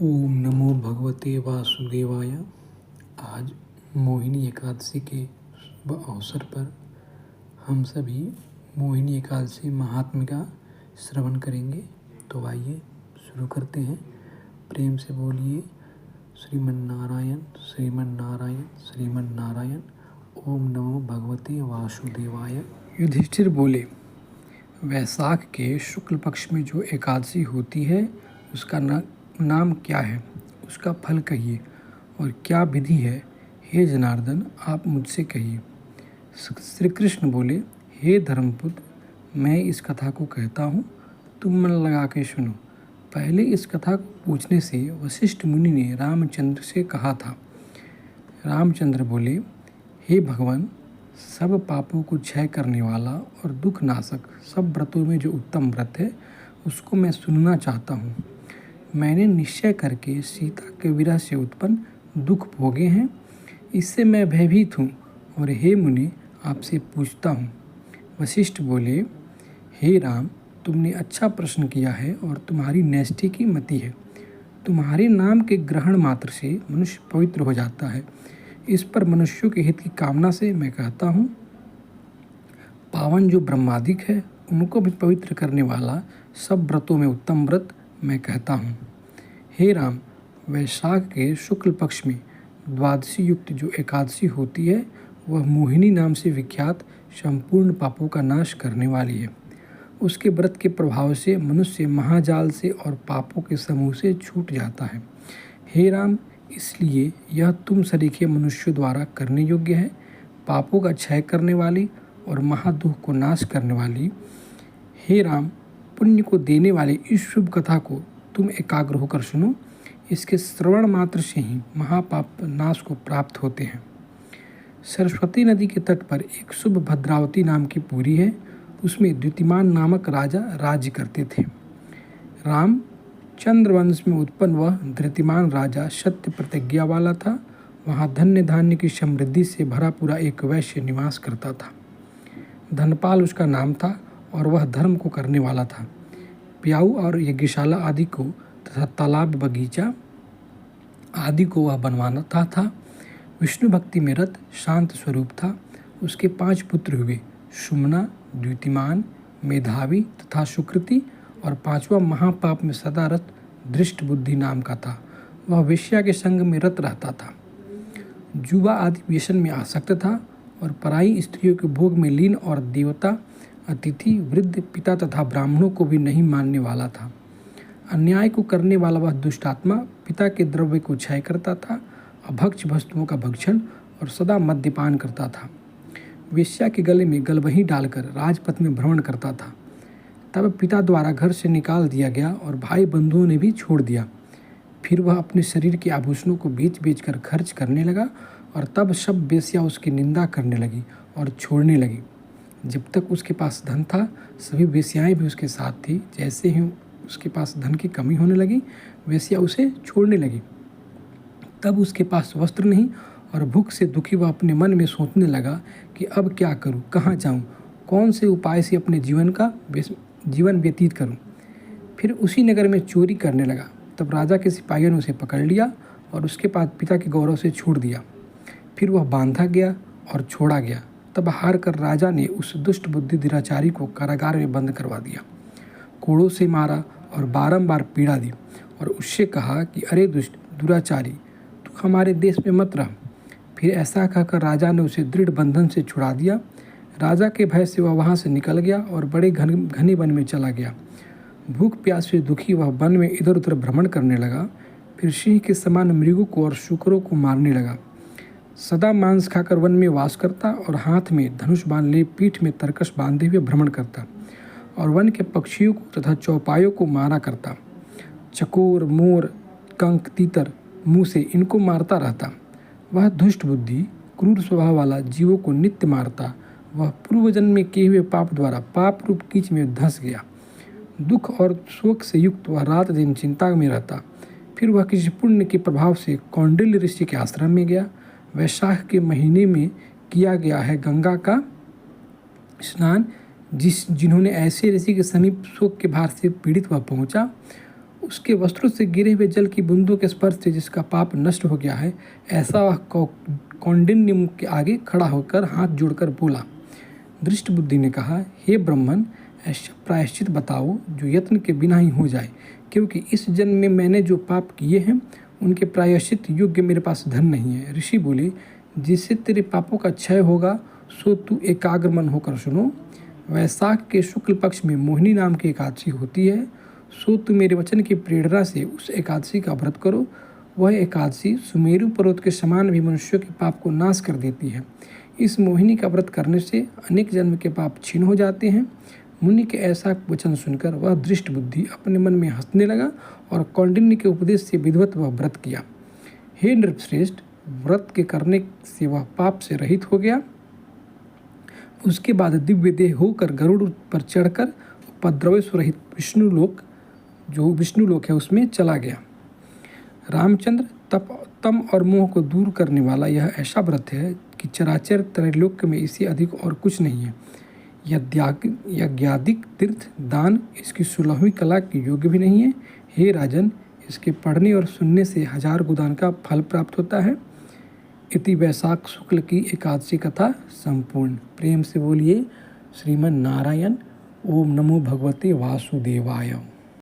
ओम नमो भगवते वासुदेवाय। आज मोहिनी एकादशी के शुभ अवसर पर हम सभी मोहिनी एकादशी महात्म्य का श्रवण करेंगे। तो आइए शुरू करते हैं। प्रेम से बोलिए श्रीमन नारायण श्रीमन नारायण श्रीमन नारायण। ओम नमो भगवते वासुदेवाय। युधिष्ठिर बोले, वैशाख के शुक्ल पक्ष में जो एकादशी होती है उसका नाम क्या है, उसका फल कहिए और क्या विधि है, हे जनार्दन आप मुझसे कहिए। श्री कृष्ण बोले, हे धर्मपुत्र, मैं इस कथा को कहता हूँ, तुम मन लगा के सुनो। पहले इस कथा को पूछने से वशिष्ठ मुनि ने रामचंद्र से कहा था। रामचंद्र बोले, हे भगवान, सब पापों को क्षय करने वाला और दुख नाशक सब व्रतों में जो उत्तम व्रत है उसको मैं सुनना चाहता हूँ। मैंने निश्चय करके सीता के विरह से उत्पन्न दुख भोगे हैं, इससे मैं भयभीत हूँ और हे मुनि आपसे पूछता हूँ। वशिष्ठ बोले, हे राम, तुमने अच्छा प्रश्न किया है और तुम्हारी नैष्ठि की मति है। तुम्हारे नाम के ग्रहण मात्र से मनुष्य पवित्र हो जाता है। इस पर मनुष्यों के हित की कामना से मैं कहता हूँ, पावन जो ब्रह्मादिक है उनको भी पवित्र करने वाला सब व्रतों में उत्तम व्रत मैं कहता हूँ। हे राम, वैशाख के शुक्ल पक्ष में द्वादशी युक्त जो एकादशी होती है वह मोहिनी नाम से विख्यात संपूर्ण पापों का नाश करने वाली है। उसके व्रत के प्रभाव से मनुष्य महाजाल से और पापों के समूह से छूट जाता है। हे राम, इसलिए यह तुम सरीखे मनुष्यों द्वारा करने योग्य है। पापों का क्षय करने वाली और महादुख को नाश करने वाली, हे राम, पुण्य को देने वाली इस शुभ कथा को तुम एकाग्र होकर सुनो। इसके श्रवण मात्र से ही महापाप नाश को प्राप्त होते हैं। सरस्वती नदी के तट पर एक शुभ भद्रावती नाम की पुरी है। उसमें द्युतिमान नामक राजा राज्य करते थे। राम चंद्रवंश में उत्पन्न वह धृतिमान राजा सत्य प्रतिज्ञा वाला था। वहाँ धन्य धान्य की समृद्धि से भरा पूरा एक वैश्य निवास करता था। धनपाल उसका नाम था और वह धर्म को करने वाला था। प्याऊ और यज्ञशाला आदि को तथा तालाब बगीचा आदि को वह बनवाता था। विष्णु भक्ति में रत शांत स्वरूप था। उसके 5 पुत्र हुए, सुमना, द्युतिमान, मेधावी तथा सुकृति, और 5वां महापाप में सदा रत दृष्ट बुद्धि नाम का था। वह वेश्या के संग में रत रहता था, जुआ आदि व्यसन में आसक्त था और पराई स्त्रियों के भोग में लीन और देवता, अतिथि, वृद्ध, पिता तथा ब्राह्मणों को भी नहीं मानने वाला था। अन्याय को करने वाला वह दुष्टात्मा पिता के द्रव्य को क्षय करता था, अभक्ष वस्तुओं का भक्षण और सदा मद्यपान करता था। वेश्या के गले में गलवही डालकर राजपथ में भ्रमण करता था। तब पिता द्वारा घर से निकाल दिया गया और भाई बंधुओं ने भी छोड़ दिया। फिर वह अपने शरीर के आभूषणों को बेच बेच कर खर्च करने लगा और तब सब वेश्या उसकी निंदा करने लगी और छोड़ने लगी। जब तक उसके पास धन था सभी वेश्याएं भी उसके साथ थी। जैसे ही उसके पास धन की कमी होने लगी वेश्या उसे छोड़ने लगी। तब उसके पास वस्त्र नहीं और भूख से दुखी वह अपने मन में सोचने लगा कि अब क्या करूं, कहाँ जाऊं, कौन से उपाय से अपने जीवन व्यतीत करूं। फिर उसी नगर में चोरी करने लगा। तब राजा के सिपाहियों ने उसे पकड़ लिया और उसके पास पिता के गौरव से छोड़ दिया। फिर वह बांधा गया और छोड़ा गया। तब हार कर राजा ने उस दुष्ट बुद्धि दुराचारी को कारागार में बंद करवा दिया, कोड़ों से मारा और बारंबार पीड़ा दी और उससे कहा कि अरे दुष्ट दुराचारी, तू हमारे देश में मत रह। फिर ऐसा कहकर राजा ने उसे दृढ़ बंधन से छुड़ा दिया। राजा के भय से वह वहाँ से निकल गया और बड़े घने वन में चला गया। भूख प्यास से दुखी वह वन में इधर उधर भ्रमण करने लगा। फिर सिंह के समान मृगों को और शुकरों को मारने लगा। सदा मांस खाकर वन में वास करता और हाथ में धनुष बांध ले पीठ में तरकश बांधे हुए भ्रमण करता और वन के पक्षियों को तथा चौपायों को मारा करता। चकोर, मोर, कंक, तीतर, मूसे इनको मारता रहता। वह दुष्ट बुद्धि, क्रूर स्वभाव वाला जीवों को नित्य मारता। वह पूर्व जन्म में किए हुए पाप द्वारा पाप रूप कीच में धंस गया। दुख और शोक से युक्त वह रात दिन चिंता में रहता। फिर वह किसी पुण्य के प्रभाव से कौंडिल्य ऋषि के आश्रम में गया। वैशाख के महीने में किया गया है गंगा का स्नान। जिन्होंने ऐसे ऋषि के समीप शोक के भार से पीड़ित वह पहुंचा। उसके वस्त्रों से गिरे हुए जल की बूंदों के स्पर्श से जिसका पाप नष्ट हो गया है, ऐसा वह कौंडिन्य के आगे खड़ा होकर हाथ जोड़कर बोला। दृष्ट बुद्धि ने कहा, हे ब्राह्मण, ऐसा प्रायश्चित बताओ जो यत्न के बिना ही हो जाए, क्योंकि इस जन्म में मैंने जो पाप किए हैं उनके प्रायश्चित योग्य मेरे पास धन नहीं है। ऋषि बोले, जिससे तेरे पापों का क्षय होगा सो तू एकाग्र मन होकर सुनो। वैशाख के शुक्ल पक्ष में मोहिनी नाम की एकादशी होती है, सो तू मेरे वचन की प्रेरणा से उस एकादशी का व्रत करो। वह एकादशी सुमेरु पर्वत के समान भी मनुष्यों के पाप को नाश कर देती है। इस मोहिनी का व्रत करने से अनेक जन्म के पाप छीन हो जाते हैं। मुनि के ऐसा वचन सुनकर वह दृष्ट बुद्धि अपने मन में हंसने लगा और कौंडिन्य के उपदेश से विधिवत वह व्रत किया। हे नृपश्रेष्ठ, व्रत के करने से वह पाप से रहित हो गया। उसके बाद दिव्य देह होकर गरुड़ पर चढ़कर उपद्रव से रहित विष्णुलोक, जो विष्णुलोक है, उसमें चला गया। रामचंद्र, तम और मोह को दूर करने वाला यह ऐसा व्रत है कि चराचर त्रैलोक्य में इससे अधिक और कुछ नहीं है। यज्ञादिक तीर्थ दान इसकी 16वीं कला के योग्य भी नहीं है। हे राजन, इसके पढ़ने और सुनने से 1000 गोदान का फल प्राप्त होता है। इति वैशाख शुक्ल की एकादशी कथा संपूर्ण। प्रेम से बोलिए श्रीमन नारायण। ओम नमो भगवते वासुदेवाय।